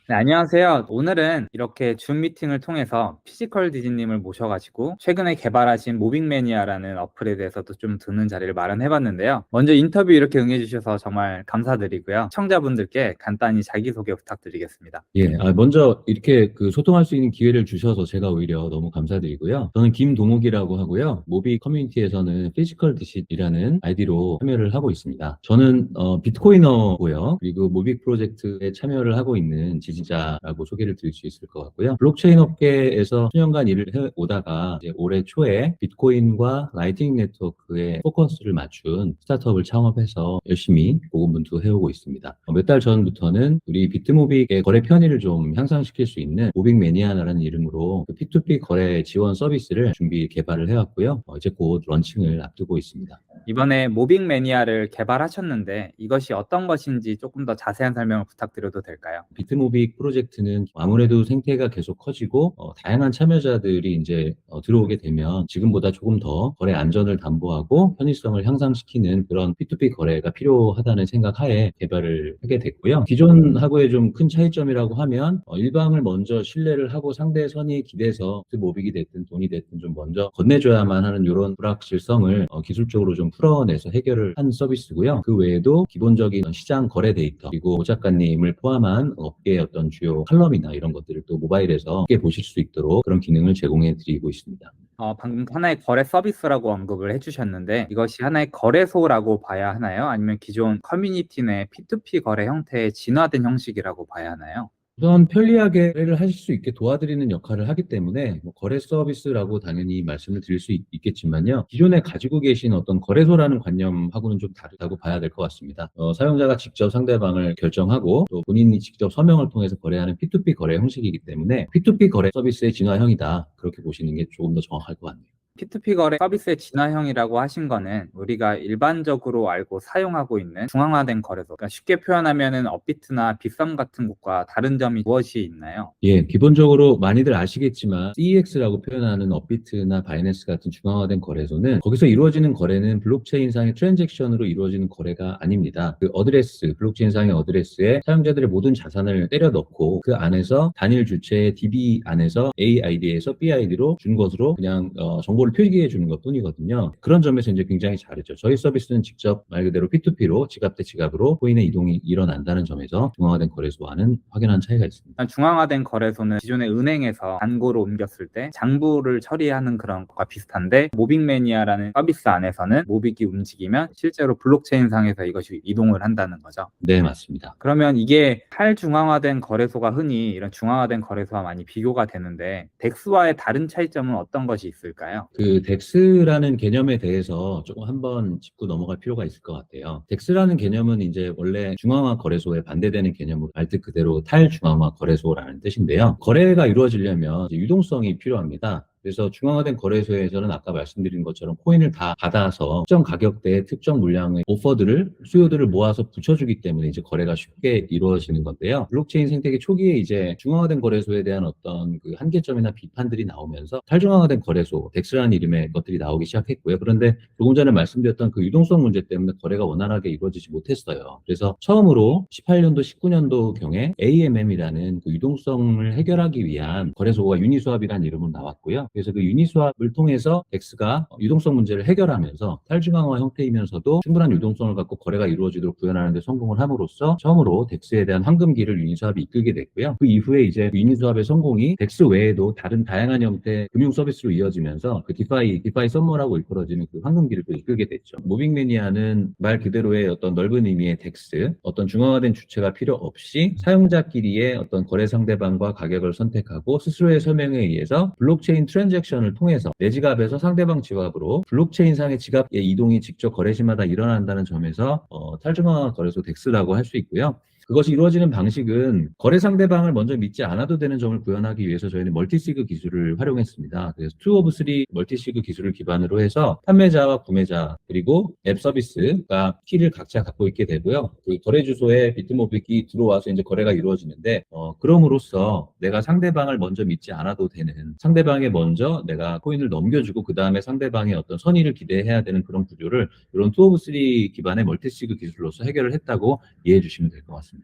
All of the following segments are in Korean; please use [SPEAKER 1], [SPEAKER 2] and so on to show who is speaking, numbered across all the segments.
[SPEAKER 1] 네, 안녕하세요. 오늘은 이렇게 줌 미팅을 통해서 피지컬 디지님을 모셔가지고 최근에 개발하신 모빙 매니아라는 어플에 대해서도 좀 듣는 자리를 마련해봤는데요. 먼저 인터뷰 이렇게 응해주셔서 정말 감사드리고요. 시청자분들께 간단히 자기소개 부탁드리겠습니다.
[SPEAKER 2] 예, 먼저 이렇게 소통할 수 있는 기회를 주셔서 제가 오히려 너무 감사드리고요. 저는 김동욱이라고 하고요. 모비 커뮤니티에서는 피지컬 디시이라는 아이디로 참여를 하고 있습니다. 저는 비트코이너고요. 그리고 모비 프로젝트에 참여를 하고 있는 지지자라고 소개를 드릴 수 있을 것 같고요. 블록체인 업계에서 수년간 일을 해오다가 이제 올해 초에 비트코인과 라이팅 네트워크에 포커스를 맞춘 스타트업을 창업해서 열심히 고군분투 해오고 있습니다. 몇 달 전부터는 우리 비트모빅의 거래 편의를 좀 향상시킬 수 있는 모빅 매니아라는 이름으로 P2P 거래 지원 서비스를 준비 개발을 해왔고요. 이제 곧 런칭을 앞두고 있습니다.
[SPEAKER 1] 이번에 모빙 매니아를 개발하셨는데 이것이 어떤 것인지 조금 더 자세한 설명을 부탁드려도 될까요?
[SPEAKER 2] 비트모빅 프로젝트는 아무래도 생태가 계속 커지고 다양한 참여자들이 이제 들어오게 되면 지금보다 조금 더 거래 안전을 담보하고 편의성을 향상시키는 그런 P2P 거래가 필요하다는 생각하에 개발을 하게 됐고요. 기존하고의 좀 큰 차이점이라고 하면 일방을 먼저 신뢰를 하고 상대 선의에 기대서 모빅이 됐든 돈이 됐든 좀 먼저 건네줘야만 하는 이런 불확실성을 기술적으로 좀 풀어내서 해결을 한 서비스고요. 그 외에도 기본적인 시장 거래 데이터 그리고 오 작가님을 포함한 업계의 어떤 주요 칼럼이나 이런 것들을 또 모바일에서 쉽게 보실 수 있도록 그런 기능을 제공해 드리고 있습니다.
[SPEAKER 1] 방금 하나의 거래 서비스라고 언급을 해주셨는데 이것이 하나의 거래소라고 봐야 하나요? 아니면 기존 커뮤니티 내 P2P 거래 형태의 진화된 형식이라고 봐야 하나요?
[SPEAKER 2] 우선 편리하게 거래를 하실 수 있게 도와드리는 역할을 하기 때문에 거래 서비스라고 당연히 말씀을 드릴 수 있겠지만요. 기존에 가지고 계신 어떤 거래소라는 관념하고는 좀 다르다고 봐야 될 것 같습니다. 사용자가 직접 상대방을 결정하고 또 본인이 직접 서명을 통해서 거래하는 P2P 거래 형식이기 때문에 P2P 거래 서비스의 진화형이다. 그렇게 보시는 게 조금 더 정확할 것 같네요.
[SPEAKER 1] P2P 거래 서비스의 진화형이라고 하신 거는 우리가 일반적으로 알고 사용하고 있는 중앙화된 거래소, 그러니까 쉽게 표현하면은 업비트나 빗썸 같은 곳과 다른 점이 무엇이 있나요?
[SPEAKER 2] 예, 기본적으로 많이들 아시겠지만 CEX라고 표현하는 업비트나 바이낸스 같은 중앙화된 거래소는 거기서 이루어지는 거래는 블록체인상의 트랜잭션으로 이루어지는 거래가 아닙니다. 그 어드레스, 블록체인상의 어드레스에 사용자들의 모든 자산을 때려 넣고 그 안에서 단일 주체의 DB 안에서 A 아이디에서 B 아이디로 준 것으로 그냥 정보를 표기해 주는 것 뿐이거든요. 그런 점에서 이제 굉장히 다르죠. 저희 서비스는 직접 말 그대로 P2P로 지갑 대 지갑으로 코인의 이동이 일어난다는 점에서 중앙화된 거래소와는 확연한 차이가 있습니다.
[SPEAKER 1] 중앙화된 거래소는 기존의 은행에서 잔고를 옮겼을 때 장부를 처리하는 그런 것과 비슷한데 모빅 매니아라는 서비스 안에서는 모빅이 움직이면 실제로 블록체인 상에서 이것이 이동을 한다는 거죠.
[SPEAKER 2] 네, 맞습니다.
[SPEAKER 1] 그러면 이게 탈중앙화된 거래소가 흔히 이런 중앙화된 거래소와 많이 비교가 되는데 덱스와의 다른 차이점은 어떤 것이 있을까요?
[SPEAKER 2] 그 덱스라는 개념에 대해서 조금 한번 짚고 넘어갈 필요가 있을 것 같아요. 덱스라는 개념은 이제 원래 중앙화 거래소에 반대되는 개념으로 말 뜻 그대로 탈중앙화 거래소라는 뜻인데요. 거래가 이루어지려면 이제 유동성이 필요합니다. 그래서 중앙화된 거래소에서는 아까 말씀드린 것처럼 코인을 다 받아서 특정 가격대에 특정 물량의 오퍼들을 수요들을 모아서 붙여주기 때문에 이제 거래가 쉽게 이루어지는 건데요. 블록체인 생태계 초기에 이제 중앙화된 거래소에 대한 어떤 그 한계점이나 비판들이 나오면서 탈중앙화된 거래소, 덱스라는 이름의 것들이 나오기 시작했고요. 그런데 조금 전에 말씀드렸던 그 유동성 문제 때문에 거래가 원활하게 이루어지지 못했어요. 그래서 처음으로 18년도, 19년도 경에 AMM이라는 그 유동성을 해결하기 위한 거래소가 유니스왑이라는 이름으로 나왔고요. 그래서 그 유니스왑을 통해서 덱스가 유동성 문제를 해결하면서 탈중앙화 형태이면서도 충분한 유동성을 갖고 거래가 이루어지도록 구현하는 데 성공을 함으로써 처음으로 덱스에 대한 황금기를 유니스왑이 이끌게 됐고요. 그 이후에 이제 그 유니스왑의 성공이 덱스 외에도 다른 다양한 형태의 금융 서비스로 이어지면서 그 디파이 썸머라고 일컬어지는 그 황금기를 또 이끌게 됐죠. 모빙 매니아는 말 그대로의 어떤 넓은 의미의 덱스, 어떤 중앙화된 주체가 필요 없이 사용자끼리의 어떤 거래 상대방과 가격을 선택하고 스스로의 설명에 의해서 블록체인 트랜잭션을 통해서 내 지갑에서 상대방 지갑으로 블록체인상의 지갑의 이동이 직접 거래시마다 일어난다는 점에서 탈중앙화 거래소 덱스라고 할 수 있고요. 그것이 이루어지는 방식은 거래 상대방을 먼저 믿지 않아도 되는 점을 구현하기 위해서 저희는 멀티시그 기술을 활용했습니다. 그래서 2 of 3 멀티시그 기술을 기반으로 해서 판매자와 구매자 그리고 앱 서비스가 키를 각자 갖고 있게 되고요. 그 거래 주소에 비트모빅이 들어와서 이제 거래가 이루어지는데 그럼으로써 내가 상대방을 먼저 믿지 않아도 되는 상대방에 먼저 내가 코인을 넘겨주고 그 다음에 상대방의 어떤 선의를 기대해야 되는 그런 구조를 이런 2 of 3 기반의 멀티시그 기술로서 해결을 했다고 이해해 주시면 될 것 같습니다.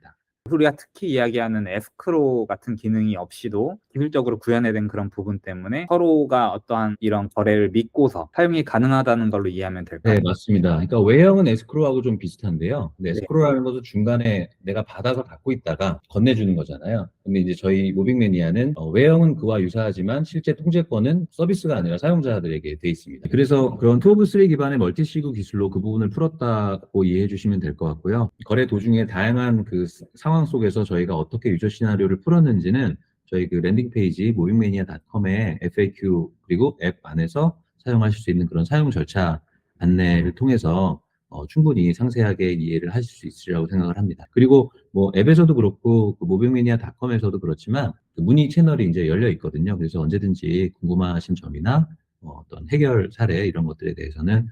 [SPEAKER 1] 우리가 특히 이야기하는 에스크로 같은 기능이 없이도 기술적으로 구현해낸 그런 부분 때문에 서로가 어떠한 이런 거래를 믿고서 사용이 가능하다는 걸로 이해하면 될까요?
[SPEAKER 2] 네, 맞습니다. 그러니까 외형은 에스크로하고 좀 비슷한데요. 근데
[SPEAKER 1] 네.
[SPEAKER 2] 에스크로라는 것도 중간에 내가 받아서 갖고 있다가 건네주는 거잖아요. 근데 이제 저희 모빅매니아는 외형은 그와 유사하지만 실제 통제권은 서비스가 아니라 사용자들에게 돼 있습니다. 그래서 그런 2of3 기반의 멀티시그 기술로 그 부분을 풀었다고 이해해 주시면 될 것 같고요. 거래 도중에 다양한 그 상황 속에서 저희가 어떻게 유저 시나리오를 풀었는지는 저희 그 랜딩 페이지 모빅매니아닷컴의 FAQ 그리고 앱 안에서 사용하실 수 있는 그런 사용 절차 안내를 통해서 충분히 상세하게 이해를 하실 수 있으리라고 생각을 합니다. 그리고 뭐 앱에서도 그렇고 그 모빅매니아닷컴에서도 그렇지만 그 문의 채널이 이제 열려 있거든요. 그래서 언제든지 궁금하신 점이나 어떤 해결 사례 이런 것들에 대해서는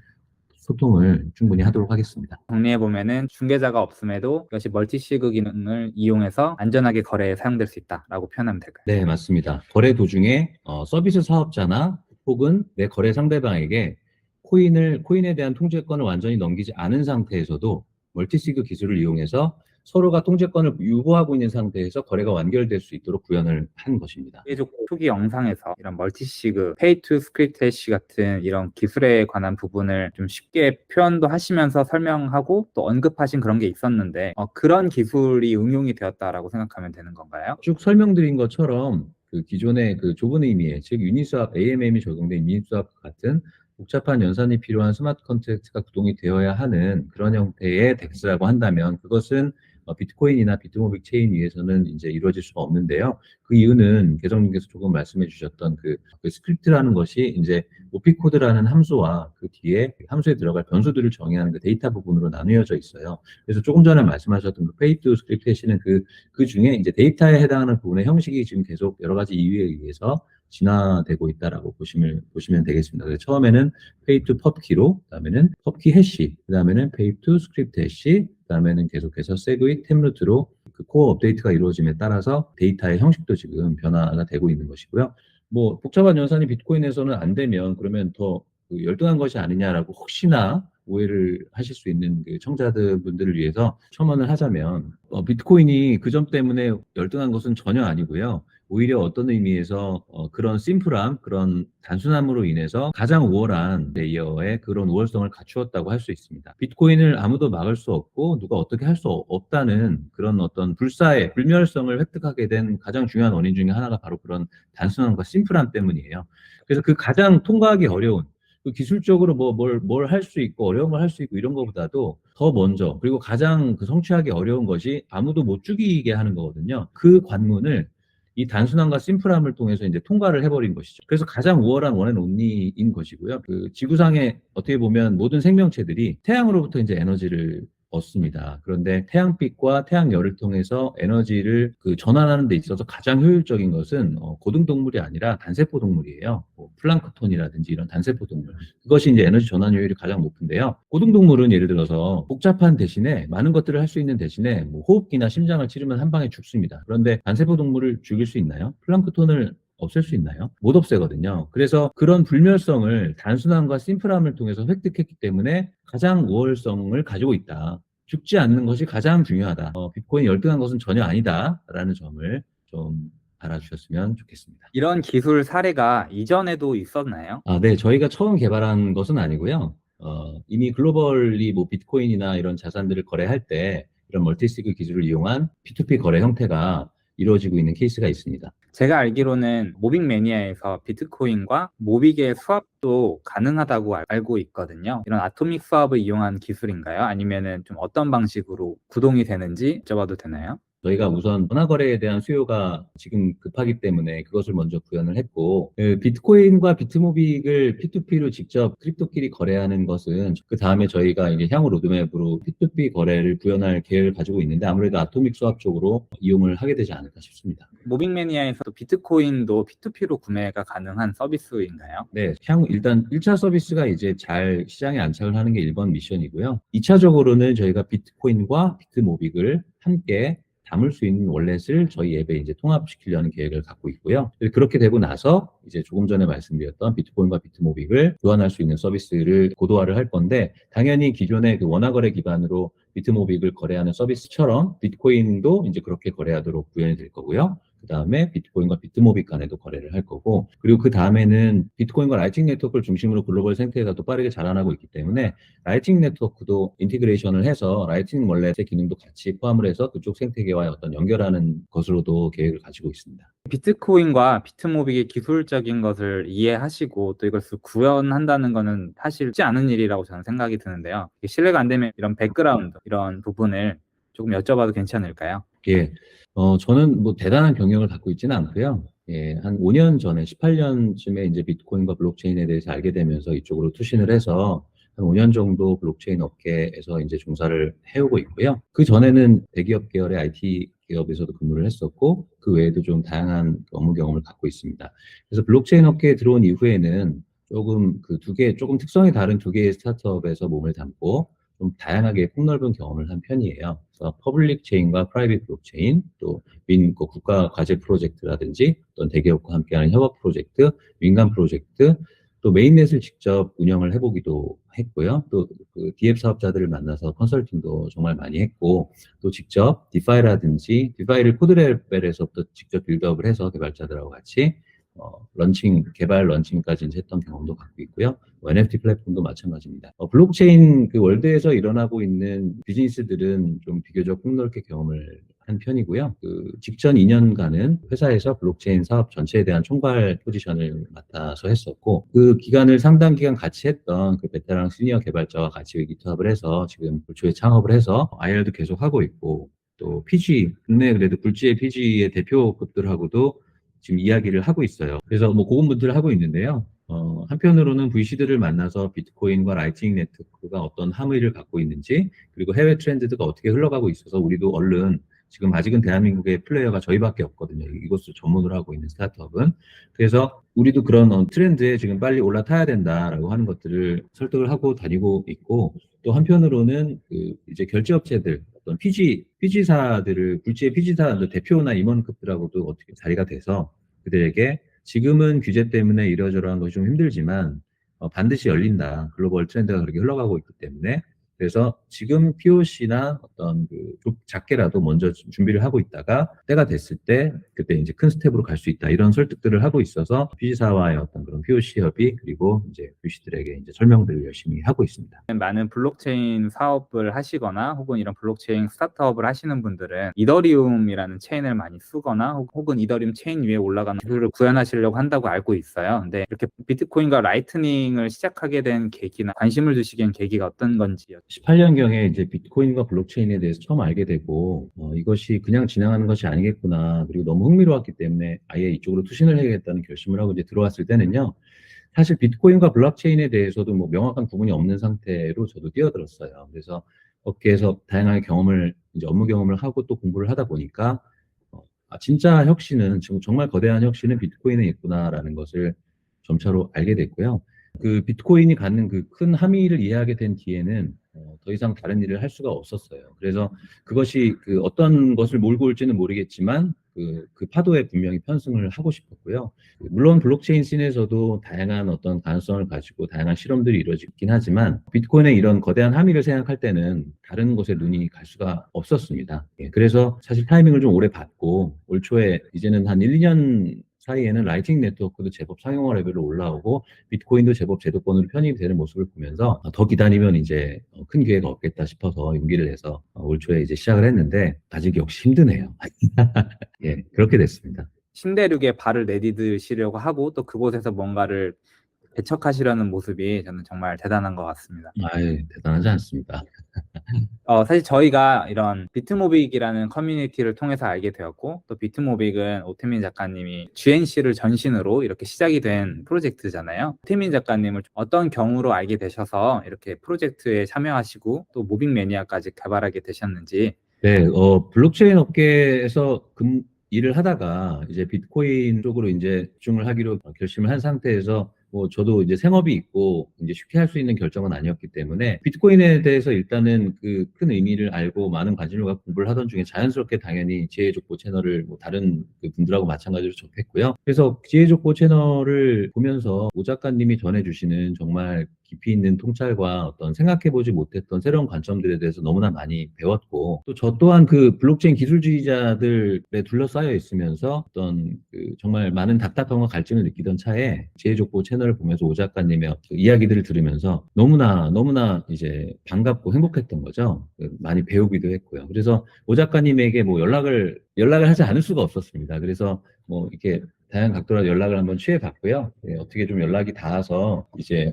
[SPEAKER 2] 소통을 충분히 하도록 하겠습니다.
[SPEAKER 1] 정리해보면은 중개자가 없음에도 이것이 멀티시그 기능을 이용해서 안전하게 거래에 사용될 수 있다라고 표현하면 될까요?
[SPEAKER 2] 네, 맞습니다. 거래 도중에 서비스 사업자나 혹은 내 거래 상대방에게 코인에 대한 통제권을 완전히 넘기지 않은 상태에서도 멀티시그 기술을 이용해서 서로가 통제권을 유보하고 있는 상태에서 거래가 완결될 수 있도록 구현을 한 것입니다.
[SPEAKER 1] 초기 영상에서 이런 멀티시그, 페이 투 스크립트 해시 같은 이런 기술에 관한 부분을 좀 쉽게 표현도 하시면서 설명하고 또 언급하신 그런 게 있었는데 그런 기술이 응용이 되었다라고 생각하면 되는 건가요?
[SPEAKER 2] 쭉 설명드린 것처럼 그 기존의 그 좁은 의미의 즉 유니스왑 AMM이 적용된 유니스왑 같은 복잡한 연산이 필요한 스마트 컨트랙트가 구동이 되어야 하는 그런 형태의 덱스라고 한다면 그것은 비트코인이나 비트모빅 체인 위에서는 이제 이루어질 수가 없는데요. 그 이유는 계정님께서 조금 말씀해 주셨던 그 스크립트라는 것이 이제 오피 코드라는 함수와 그 뒤에 함수에 들어갈 변수들을 정의하는 그 데이터 부분으로 나누어져 있어요. 그래서 조금 전에 말씀하셨던 그 페이 투 스크립트 해시는 그 중에 이제 데이터에 해당하는 부분의 형식이 지금 계속 여러 가지 이유에 의해서 진화되고 있다라고 보시면 되겠습니다. 그래서 처음에는 pay to pubkey로, 그다음에는 pubkey 해시, 그다음에는 pay to script 해시, 그다음에는 계속해서 segwit 템루트로 그 코어 업데이트가 이루어짐에 따라서 데이터의 형식도 지금 변화가 되고 있는 것이고요. 뭐 복잡한 연산이 비트코인에서는 안 되면 그러면 더 열등한 것이 아니냐라고 혹시나 오해를 하실 수 있는 그 청자분들을 위해서 첨언을 하자면 비트코인이 그 점 때문에 열등한 것은 전혀 아니고요. 오히려 어떤 의미에서 그런 심플함, 그런 단순함으로 인해서 가장 우월한 레이어의 그런 우월성을 갖추었다고 할 수 있습니다. 비트코인을 아무도 막을 수 없고 누가 어떻게 할 수 없다는 그런 어떤 불멸성을 획득하게 된 가장 중요한 원인 중에 하나가 바로 그런 단순함과 심플함 때문이에요. 그래서 그 가장 통과하기 어려운 그 기술적으로 뭘 할 수 있고 어려운 걸 할 수 있고 이런 것보다도 더 먼저 그리고 가장 그 성취하기 어려운 것이 아무도 못 죽이게 하는 거거든요. 그 관문을 이 단순함과 심플함을 통해서 이제 통과를 해버린 것이죠. 그래서 가장 우월한 원앤온리인 것이고요. 그 지구상에 어떻게 보면 모든 생명체들이 태양으로부터 이제 에너지를 얻습니다. 그런데 태양빛과 태양열을 통해서 에너지를 그 전환하는 데 있어서 가장 효율적인 것은 고등동물이 아니라 단세포 동물이에요. 뭐 플랑크톤이라든지 이런 단세포 동물. 그것이 이제 에너지 전환 효율이 가장 높은데요. 고등동물은 예를 들어서 복잡한 대신에 많은 것들을 할 수 있는 대신에 뭐 호흡기나 심장을 찌르면 한 방에 죽습니다. 그런데 단세포 동물을 죽일 수 있나요? 플랑크톤을 없앨 수 있나요? 못 없애거든요. 그래서 그런 불멸성을 단순함과 심플함을 통해서 획득했기 때문에 가장 우월성을 가지고 있다. 죽지 않는 것이 가장 중요하다. 비트코인이 열등한 것은 전혀 아니다라는 점을 좀 알아주셨으면 좋겠습니다.
[SPEAKER 1] 이런 기술 사례가 이전에도 있었나요?
[SPEAKER 2] 네, 저희가 처음 개발한 것은 아니고요. 이미 글로벌리 뭐 비트코인이나 이런 자산들을 거래할 때 이런 멀티시그 기술을 이용한 P2P 거래 형태가 이루어지고 있는 케이스가 있습니다.
[SPEAKER 1] 제가 알기로는 모빅 매니아에서 비트코인과 모빅의 수합도 가능하다고 알고 있거든요. 이런 아토믹 수합을 이용한 기술인가요? 아니면은 좀 어떤 방식으로 구동이 되는지 여쭤봐도 되나요?
[SPEAKER 2] 저희가 우선 전화거래에 대한 수요가 지금 급하기 때문에 그것을 먼저 구현을 했고, 그 비트코인과 비트모빅을 P2P로 직접 크립토끼리 거래하는 것은 그 다음에 저희가 이제 향후 로드맵으로 P2P 거래를 구현할 계획을 가지고 있는데 아무래도 아토믹 수합 쪽으로 이용을 하게 되지 않을까 싶습니다.
[SPEAKER 1] 모빅 매니아에서도 비트코인도 P2P로 구매가 가능한 서비스인가요?
[SPEAKER 2] 네, 향후 일단 1차 서비스가 이제 잘 시장에 안착을 하는 게 1번 미션이고요. 2차적으로는 저희가 비트코인과 비트모빅을 함께 담을 수 있는 월렛을 저희 앱에 이제 통합시키려는 계획을 갖고 있고요. 그렇게 되고 나서 이제 조금 전에 말씀드렸던 비트코인과 비트모빅을 교환할 수 있는 서비스를 고도화를 할 건데 당연히 기존의 그 원화거래 기반으로 비트모빅을 거래하는 서비스처럼 비트코인도 이제 그렇게 거래하도록 구현이 될 거고요. 그 다음에 비트코인과 비트모빅 간에도 거래를 할 거고, 그리고 그 다음에는 비트코인과 라이팅 네트워크를 중심으로 글로벌 생태계가 또 빠르게 자라나고 있기 때문에 라이팅 네트워크도 인티그레이션을 해서 라이팅 월렛의 기능도 같이 포함을 해서 그쪽 생태계와 어떤 연결하는 것으로도 계획을 가지고 있습니다.
[SPEAKER 1] 비트코인과 비트모빅의 기술적인 것을 이해하시고 또 이것을 구현한다는 것은 사실 쉽지 않은 일이라고 저는 생각이 드는데요. 실례가 안 되면 이런 백그라운드, 이런 부분을 조금 여쭤봐도 괜찮을까요?
[SPEAKER 2] 예, 저는 뭐 대단한 경력을 갖고 있지는 않고요. 예, 한 5년 전에, 18년쯤에 이제 비트코인과 블록체인에 대해서 알게 되면서 이쪽으로 투신을 해서 한 5년 정도 블록체인 업계에서 이제 종사를 해오고 있고요. 그 전에는 대기업 계열의 IT 기업에서도 근무를 했었고, 그 외에도 좀 다양한 업무 경험을 갖고 있습니다. 그래서 블록체인 업계에 들어온 이후에는 조금 그 두 개, 조금 특성이 다른 두 개의 스타트업에서 몸을 담고 좀 다양하게 폭넓은 경험을 한 편이에요. 그래서 퍼블릭 체인과 프라이빗 블록체인, 또 국가 과제 프로젝트라든지 어떤 대기업과 함께하는 협업 프로젝트, 민간 프로젝트, 또 메인넷을 직접 운영을 해보기도 했고요. 또 그 디앱 사업자들을 만나서 컨설팅도 정말 많이 했고, 또 직접 디파이라든지 디파이를 코드 레벨에서부터 직접 빌드업을 해서 개발자들하고 같이 개발 런칭까지 이제 했던 경험도 갖고 있고요. NFT 플랫폼도 마찬가지입니다. 블록체인 그 월드에서 일어나고 있는 비즈니스들은 좀 비교적 폭넓게 경험을 한 편이고요. 그 직전 2년간은 회사에서 블록체인 사업 전체에 대한 총괄 포지션을 맡아서 했었고, 그 기간을 상당 기간 같이 했던 그 베테랑 시니어 개발자와 같이 의기투합을 해서 지금 불초에 창업을 해서 IR도 계속 하고 있고, 또 PG, 국내 그래도 굴지의 PG의 대표급들하고도 지금 이야기를 하고 있어요. 그래서 뭐 고군분투를 하고 있는데요. 한편으로는 VC들을 만나서 비트코인과 라이팅 네트워크가 어떤 함의를 갖고 있는지, 그리고 해외 트렌드가 어떻게 흘러가고 있어서 우리도 얼른, 지금 아직은 대한민국의 플레이어가 저희밖에 없거든요. 이것을 전문으로 하고 있는 스타트업은. 그래서 우리도 그런 트렌드에 지금 빨리 올라타야 된다라고 하는 것들을 설득을 하고 다니고 있고, 또 한편으로는 그 이제 결제업체들, 어떤 PG사들을, 굴지의 PG사 대표나 임원급들하고도 어떻게 자리가 돼서 그들에게 지금은 규제 때문에 이러저러한 것이 좀 힘들지만 반드시 열린다. 글로벌 트렌드가 그렇게 흘러가고 있기 때문에. 그래서 지금 POC나 어떤 작게라도 먼저 준비를 하고 있다가 때가 됐을 때 그때 이제 큰 스텝으로 갈 수 있다. 이런 설득들을 하고 있어서 PG사와의 어떤 그런 POC 협의, 그리고 이제 VC들에게 이제 설명들을 열심히 하고 있습니다.
[SPEAKER 1] 많은 블록체인 사업을 하시거나 혹은 이런 블록체인 스타트업을 하시는 분들은 이더리움이라는 체인을 많이 쓰거나 혹은 이더리움 체인 위에 올라가는 기술을 구현하시려고 한다고 알고 있어요. 근데 이렇게 비트코인과 라이트닝을 시작하게 된 계기나 관심을 두시게 된 계기가 어떤 건지요?
[SPEAKER 2] 18년경에 이제 비트코인과 블록체인에 대해서 처음 알게 되고, 이것이 그냥 지나가는 것이 아니겠구나. 그리고 너무 흥미로웠기 때문에 아예 이쪽으로 투신을 해야겠다는 결심을 하고 이제 들어왔을 때는요. 사실 비트코인과 블록체인에 대해서도 뭐 명확한 구분이 없는 상태로 저도 뛰어들었어요. 그래서 업계에서 다양하게 이제 업무 경험을 하고 또 공부를 하다 보니까, 진짜 혁신은, 지금 정말 거대한 혁신은 비트코인에 있구나라는 것을 점차로 알게 됐고요. 그 비트코인이 갖는 그 큰 함의를 이해하게 된 뒤에는 더 이상 다른 일을 할 수가 없었어요. 그래서 그것이 그 어떤 것을 몰고 올지는 모르겠지만 그 파도에 분명히 편승을 하고 싶었고요. 물론 블록체인 씬에서도 다양한 어떤 가능성을 가지고 다양한 실험들이 이루어지긴 하지만 비트코인의 이런 거대한 함의를 생각할 때는 다른 곳에 눈이 갈 수가 없었습니다. 그래서 사실 타이밍을 좀 오래 봤고, 올 초에 이제는 한 1, 2년 사이에는 라이팅 네트워크도 제법 상용화 레벨로 올라오고 비트코인도 제법 제도권으로 편입이 되는 모습을 보면서 더 기다리면 이제 큰 기회가 없겠다 싶어서 용기를 내서 올 초에 이제 시작을 했는데 아직 역시 힘드네요. 예, 그렇게 됐습니다.
[SPEAKER 1] 신대륙에 발을 내디디시려고 하고 또 그곳에서 뭔가를 개척하시려는 모습이 저는 정말 대단한 것 같습니다.
[SPEAKER 2] 아유, 대단하지 않습니다.
[SPEAKER 1] 사실 저희가 이런 비트모빅이라는 커뮤니티를 통해서 알게 되었고, 또 비트모빅은 오태민 작가님이 GNC를 전신으로 이렇게 시작이 된 프로젝트잖아요. 오태민 작가님을 어떤 경우로 알게 되셔서 이렇게 프로젝트에 참여하시고 또 모빅 매니아까지 개발하게 되셨는지.
[SPEAKER 2] 네, 블록체인 업계에서 일을 하다가 이제 비트코인 쪽으로 이제 집중을 하기로 결심을 한 상태에서, 뭐 저도 이제 생업이 있고 이제 쉽게 할 수 있는 결정은 아니었기 때문에 비트코인에 대해서 일단은 그 큰 의미를 알고 많은 관심을 갖고 공부를 하던 중에 자연스럽게 당연히 지혜족보 채널을 뭐 다른 그 분들하고 마찬가지로 접했고요. 그래서 지혜족보 채널을 보면서 오 작가님이 전해주시는 정말 깊이 있는 통찰과 어떤 생각해보지 못했던 새로운 관점들에 대해서 너무나 많이 배웠고, 또 저 또한 그 블록체인 기술주의자들에 둘러싸여 있으면서 어떤 그 정말 많은 답답함과 갈증을 느끼던 차에 지혜족보 채널을 보면서 오 작가님의 그 이야기들을 들으면서 너무나 이제 반갑고 행복했던 거죠. 많이 배우기도 했고요. 그래서 오 작가님에게 뭐 연락을 하지 않을 수가 없었습니다. 그래서 뭐 이렇게 다양한 각도로 연락을 한번 취해봤고요. 네, 어떻게 좀 연락이 닿아서 이제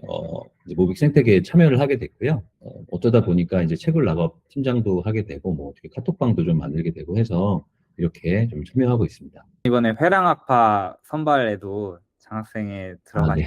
[SPEAKER 2] 모빅 생태계에 참여를 하게 됐고요. 어쩌다 보니까 이제 채굴 락업 팀장도 하게 되고 뭐 어떻게 카톡방도 좀 만들게 되고 해서 이렇게 좀 참여하고 있습니다.
[SPEAKER 1] 이번에 회랑학파 선발에도 장학생에
[SPEAKER 2] 아, 네.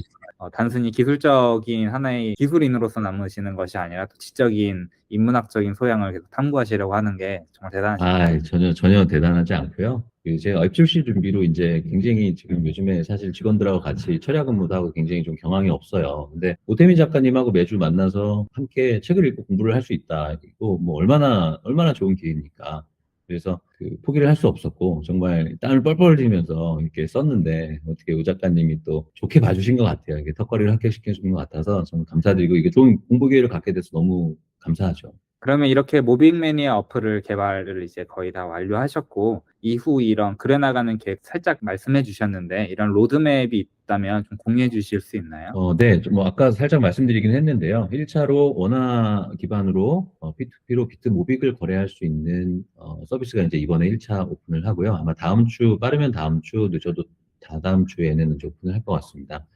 [SPEAKER 1] 단순히 기술적인 하나의 기술인으로서 남으시는 것이 아니라 또 지적인 인문학적인 소양을 계속 탐구하시려고 하는 게 정말 대단하십니다.
[SPEAKER 2] 아, 전혀 대단하지 않고요. 그 제가 FCC 준비로 이제 굉장히 지금 요즘에 사실 직원들하고 같이 철야 근무도 하고 굉장히 좀 경황이 없어요. 근데 오태민 작가님하고 매주 만나서 함께 책을 읽고 공부를 할 수 있다. 이거 뭐 얼마나 좋은 기회입니까? 그래서 그 포기를 할 수 없었고 정말 땀을 뻘뻘 흘리면서 이렇게 썼는데 어떻게 오 작가님이 또 좋게 봐주신 것 같아요. 이게 턱걸이를 합격시켜 주신 것 같아서 정말 감사드리고 이게 좋은 공부 기회를 갖게 돼서 너무 감사하죠.
[SPEAKER 1] 그러면 이렇게 모빅 매니아 어플을 개발을 이제 거의 다 완료하셨고 이후 이런 그려나가는 계획 살짝 말씀해 주셨는데 이런 로드맵이 있다면 좀 공유해 주실 수 있나요?
[SPEAKER 2] 네, 뭐 아까 살짝 말씀드리긴 했는데요. 1차로 원화 기반으로 P2P로 비트모빅을 거래할 수 있는 서비스가 이제 이번에 1차 오픈을 하고요. 아마 다음 주, 빠르면 다음 주, 늦어도 다다음 주에는 이제 오픈을 할 것 같습니다.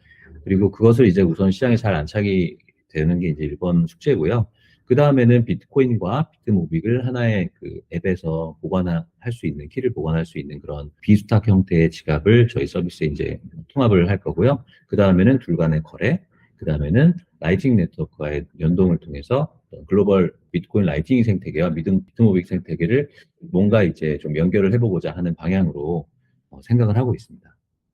[SPEAKER 2] 그리고 그것을 이제 우선 시장에 잘 안착이 되는 게 이제 1번 숙제고요. 그 다음에는 비트코인과 비트모빅을 하나의 그 앱에서 보관할 수 있는, 키를 보관할 수 있는 그런 비수탁 형태의 지갑을 저희 서비스에 이제 통합을 할 거고요. 그 다음에는 둘 간의 거래, 그 다음에는 라이팅 네트워크와의 연동을 통해서 글로벌 비트코인 라이팅 생태계와 비트모빅 생태계를 뭔가 이제 좀 연결을 해보고자 하는 방향으로 생각을 하고 있습니다.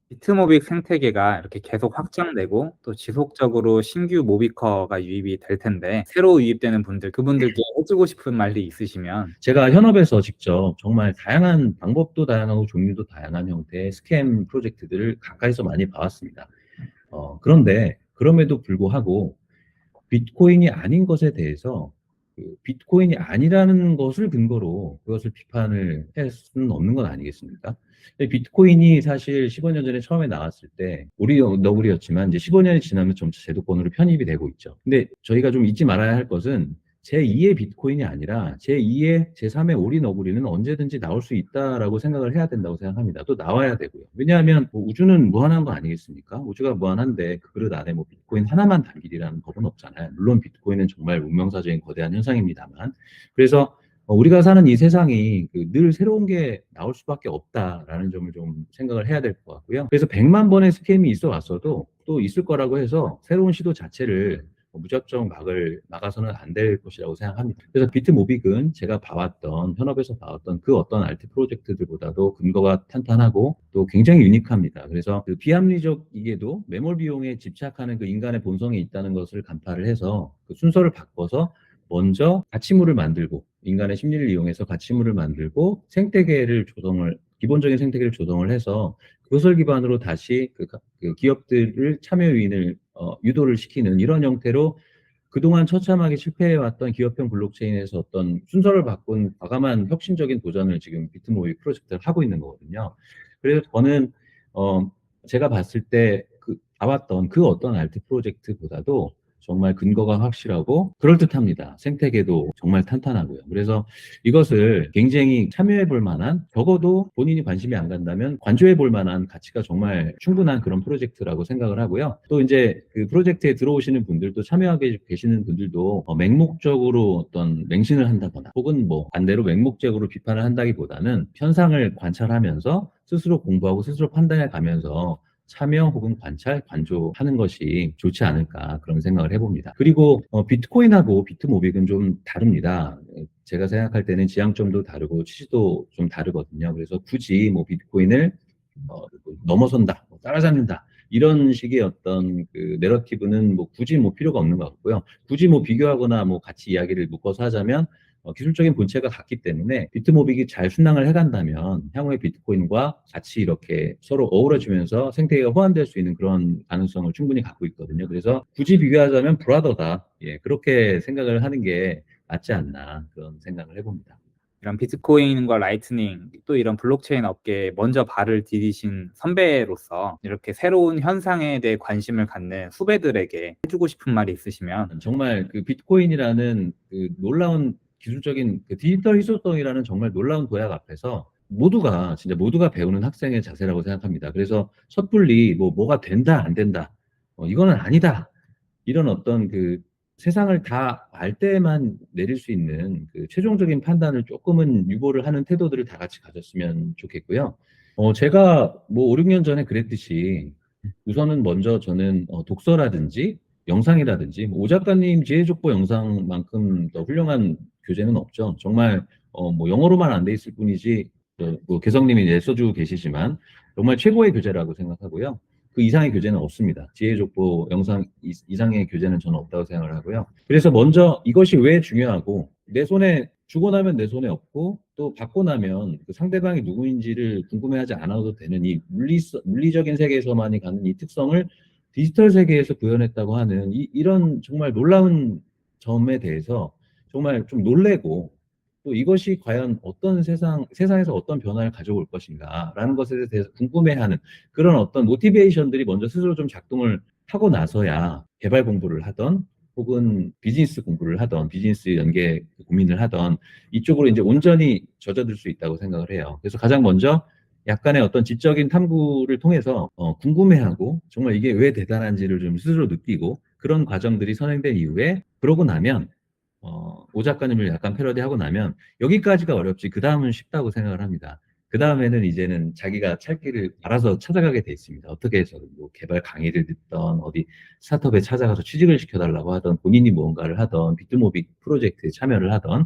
[SPEAKER 1] 비트모빅 생태계가 이렇게 계속 확장되고 또 지속적으로 신규 모비커가 유입이 될 텐데 새로 유입되는 분들, 그분들께 해주고 싶은 말이 있으시면
[SPEAKER 2] 제가 현업에서 직접 정말 다양한 방법도 다양하고 종류도 다양한 형태의 스캠 프로젝트들을 가까이서 많이 봐왔습니다. 그런데 그럼에도 불구하고 비트코인이 아닌 것에 대해서 그 비트코인이 아니라는 것을 근거로 그것을 비판을 할 수는 없는 건 아니겠습니까? 근데 비트코인이 사실 15년 전에 처음에 나왔을 때 우리 너구리였지만 이제 15년이 지나면 점차 제도권으로 편입이 되고 있죠. 근데 저희가 좀 잊지 말아야 할 것은 제2의 비트코인이 아니라 제2의, 제3의 오리 너구리는 언제든지 나올 수 있다라고 생각을 해야 된다고 생각합니다. 또 나와야 되고요. 왜냐하면 뭐 우주는 무한한 거 아니겠습니까? 우주가 무한한데 그 그릇 안에 뭐 비트코인 하나만 담기리라는 법은 없잖아요. 물론 비트코인은 정말 운명사적인 거대한 현상입니다만. 그래서 우리가 사는 이 세상이 늘 새로운 게 나올 수밖에 없다라는 점을 좀 생각을 해야 될 것 같고요. 그래서 100만 번의 스캠이 있어 왔어도 또 있을 거라고 해서 새로운 시도 자체를 무작정 막아서는 안 될 것이라고 생각합니다. 그래서 비트모빅은 제가 현업에서 봐왔던 그 어떤 알트 프로젝트들보다도 근거가 탄탄하고 또 굉장히 유니크합니다. 그래서 그 비합리적이게도 매몰 비용에 집착하는 그 인간의 본성이 있다는 것을 간파를 해서 그 순서를 바꿔서 먼저 가치물을 만들고 인간의 심리를 이용해서 가치물을 만들고 기본적인 생태계를 조성을 해서 그것을 기반으로 다시 그 기업들을 참여 유인을 유도를 시키는 이런 형태로 그동안 처참하게 실패해왔던 기업형 블록체인에서 어떤 순서를 바꾼 과감한 혁신적인 도전을 지금 비트모빅 프로젝트를 하고 있는 거거든요. 그래서 저는 제가 봤을 때 봐왔던 그 어떤 알트 프로젝트보다도 정말 근거가 확실하고 그럴듯합니다. 생태계도 정말 탄탄하고요. 그래서 이것을 굉장히 참여해 볼 만한, 적어도 본인이 관심이 안 간다면 관조해 볼 만한 가치가 정말 충분한 그런 프로젝트라고 생각을 하고요. 또 이제 그 프로젝트에 들어오시는 분들도 참여하게 계시는 분들도 맹목적으로 어떤 맹신을 한다거나 혹은 뭐 반대로 맹목적으로 비판을 한다기보다는 현상을 관찰하면서 스스로 공부하고 스스로 판단해 가면서 참여 혹은 관찰, 관조하는 것이 좋지 않을까 그런 생각을 해봅니다. 그리고 비트코인하고 비트모빅은 좀 다릅니다. 제가 생각할 때는 지향점도 다르고 취지도 좀 다르거든요. 그래서 굳이 뭐 비트코인을 넘어선다, 따라잡는다 이런 식의 어떤 그 내러티브는 뭐 굳이 뭐 필요가 없는 것 같고요. 굳이 뭐 비교하거나 뭐 같이 이야기를 묶어서 하자면 기술적인 본체가 같기 때문에 비트모빅이 잘 순항을 해간다면 향후에 비트코인과 같이 이렇게 서로 어우러지면서 생태계가 호환될 수 있는 그런 가능성을 충분히 갖고 있거든요. 그래서 굳이 비교하자면 브라더다. 예, 그렇게 생각을 하는 게 맞지 않나 그런 생각을 해봅니다.
[SPEAKER 1] 이런 비트코인과 라이트닝 또 이런 블록체인 업계에 먼저 발을 디디신 선배로서 이렇게 새로운 현상에 대해 관심을 갖는 후배들에게 해주고 싶은 말이 있으시면.
[SPEAKER 2] 정말 그 비트코인이라는 그 놀라운 기술적인 그 디지털 희소성이라는 정말 놀라운 도약 앞에서 모두가 진짜 모두가 배우는 학생의 자세라고 생각합니다. 그래서 섣불리 뭐가 된다 안 된다 이거는 아니다 이런 어떤 그 세상을 다 알 때만 내릴 수 있는 그 최종적인 판단을 조금은 유보를 하는 태도들을 다 같이 가졌으면 좋겠고요. 제가 뭐 5, 6년 전에 그랬듯이 우선은 먼저 저는 독서라든지 영상이라든지 오 작가님 지혜족보 영상만큼 더 훌륭한 교재는 없죠. 정말 뭐 영어로만 안 돼 있을 뿐이지 뭐 개성님이 이제 써주고 계시지만 정말 최고의 교재라고 생각하고요. 그 이상의 교재는 없습니다. 지혜족보 영상 이상의 교재는 저는 없다고 생각을 하고요. 그래서 먼저 이것이 왜 중요하고 내 손에 주고 나면 내 손에 없고 또 받고 나면 그 상대방이 누구인지를 궁금해하지 않아도 되는 이 물리적인 세계에서만이 갖는 이 특성을 디지털 세계에서 구현했다고 하는 이런 정말 놀라운 점에 대해서 정말 좀 놀래고 또 이것이 과연 어떤 세상에서 어떤 변화를 가져올 것인가라는 것에 대해서 궁금해하는 그런 어떤 모티베이션들이 먼저 스스로 좀 작동을 하고 나서야 개발 공부를 하던 혹은 비즈니스 공부를 하던 비즈니스 연계 고민을 하던 이쪽으로 이제 온전히 젖어들 수 있다고 생각을 해요. 그래서 가장 먼저 약간의 어떤 지적인 탐구를 통해서 궁금해하고 정말 이게 왜 대단한지를 좀 스스로 느끼고 그런 과정들이 선행된 이후에 그러고 나면 오 작가님을 약간 패러디하고 나면 여기까지가 어렵지 그 다음은 쉽다고 생각을 합니다. 그 다음에는 이제는 자기가 찰 길을 알아서 찾아가게 돼 있습니다. 어떻게 해서든 뭐 개발 강의를 듣던 어디 스타트업에 찾아가서 취직을 시켜달라고 하던 본인이 무언가를 하던 비트모빅 프로젝트에 참여를 하던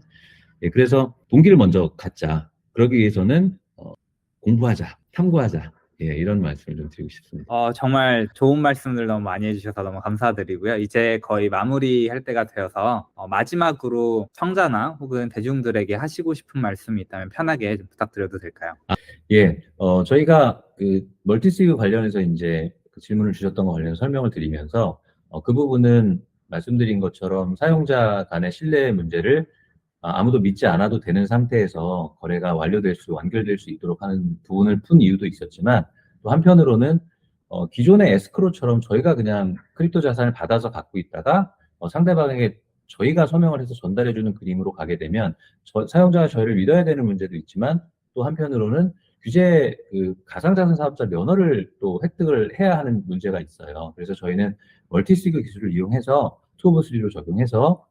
[SPEAKER 2] 예, 그래서 동기를 먼저 갖자. 그러기 위해서는 공부하자, 탐구하자. 예, 이런 말씀을 좀 드리고 싶습니다.
[SPEAKER 1] 정말 좋은 말씀들 너무 많이 해주셔서 너무 감사드리고요. 이제 거의 마무리할 때가 되어서 마지막으로 청자나 혹은 대중들에게 하시고 싶은 말씀이 있다면 편하게 좀 부탁드려도 될까요?
[SPEAKER 2] 예, 저희가 그 멀티시그 관련해서 이제 그 질문을 주셨던 거 관련해서 설명을 드리면서 그 부분은 말씀드린 것처럼 사용자 간의 신뢰 문제를 아무도 믿지 않아도 되는 상태에서 거래가 완결될 수 있도록 하는 부분을 푼 이유도 있었지만 또 한편으로는 기존의 에스크로처럼 저희가 그냥 크립토 자산을 받아서 갖고 있다가 상대방에게 저희가 서명을 해서 전달해주는 그림으로 가게 되면 사용자가 저희를 믿어야 되는 문제도 있지만 또 한편으로는 규제 그 가상자산 사업자 면허를 또 획득을 해야 하는 문제가 있어요. 그래서 저희는 멀티시그 기술을 이용해서 투오브3로 적용해서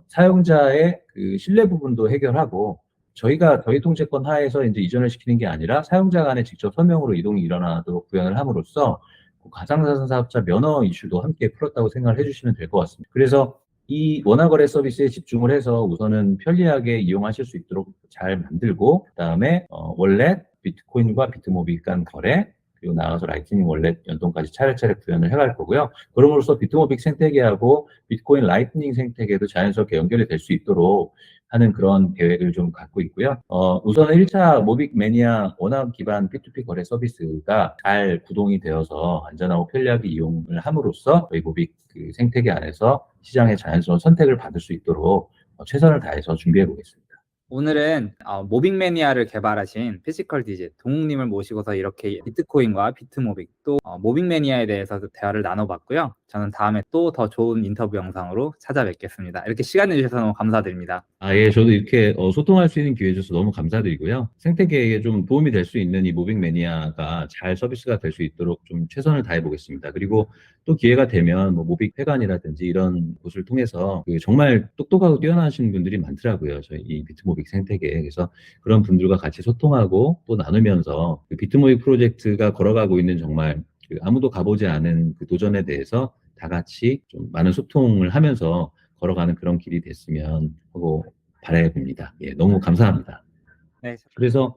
[SPEAKER 2] 사용자의 그 신뢰 부분도 해결하고 저희가 저희 통제권 하에서 이제 이전을 시키는 게 아니라 사용자 간에 직접 서명으로 이동이 일어나도록 구현을 함으로써 그 가상자산 사업자 면허 이슈도 함께 풀었다고 생각을 해주시면 될 것 같습니다. 그래서 이 원화거래 서비스에 집중을 해서 우선은 편리하게 이용하실 수 있도록 잘 만들고 그다음에 월렛, 비트코인과 비트모빅 간 거래 그리고 나가서 라이트닝 월렛 연동까지 차례차례 구현을 해갈 거고요. 그럼으로써 비트모빅 생태계하고 비트코인 라이트닝 생태계도 자연스럽게 연결이 될 수 있도록 하는 그런 계획을 좀 갖고 있고요. 우선은 1차 모빅 매니아 원화 기반 P2P 거래 서비스가 잘 구동이 되어서 안전하고 편리하게 이용을 함으로써 저희 모빅 그 생태계 안에서 시장의 자연스러운 선택을 받을 수 있도록 최선을 다해서 준비해 보겠습니다.
[SPEAKER 1] 오늘은 모빅 매니아를 개발하신 피지컬 디지 동욱님을 모시고서 이렇게 비트코인과 비트모빅 또 모빅 매니아에 대해서 대화를 나눠봤고요. 저는 다음에 또 더 좋은 인터뷰 영상으로 찾아뵙겠습니다. 이렇게 시간 내주셔서 너무 감사드립니다.
[SPEAKER 2] 예, 저도 이렇게 소통할 수 있는 기회 주셔서 너무 감사드리고요. 생태계에 좀 도움이 될 수 있는 이 모빅 매니아가 잘 서비스가 될 수 있도록 좀 최선을 다해 보겠습니다. 그리고 또 기회가 되면 뭐 모빅 회관이라든지 이런 곳을 통해서 그 정말 똑똑하고 뛰어나신 분들이 많더라고요. 저희 이 비트모빅 생태계에. 그래서 그런 분들과 같이 소통하고 또 나누면서 그 비트모빅 프로젝트가 걸어가고 있는 정말 그 아무도 가보지 않은 그 도전에 대해서 다 같이 좀 많은 소통을 하면서 걸어가는 그런 길이 됐으면 하고 바라봅니다. 예, 너무 감사합니다.
[SPEAKER 1] 네.
[SPEAKER 2] 그래서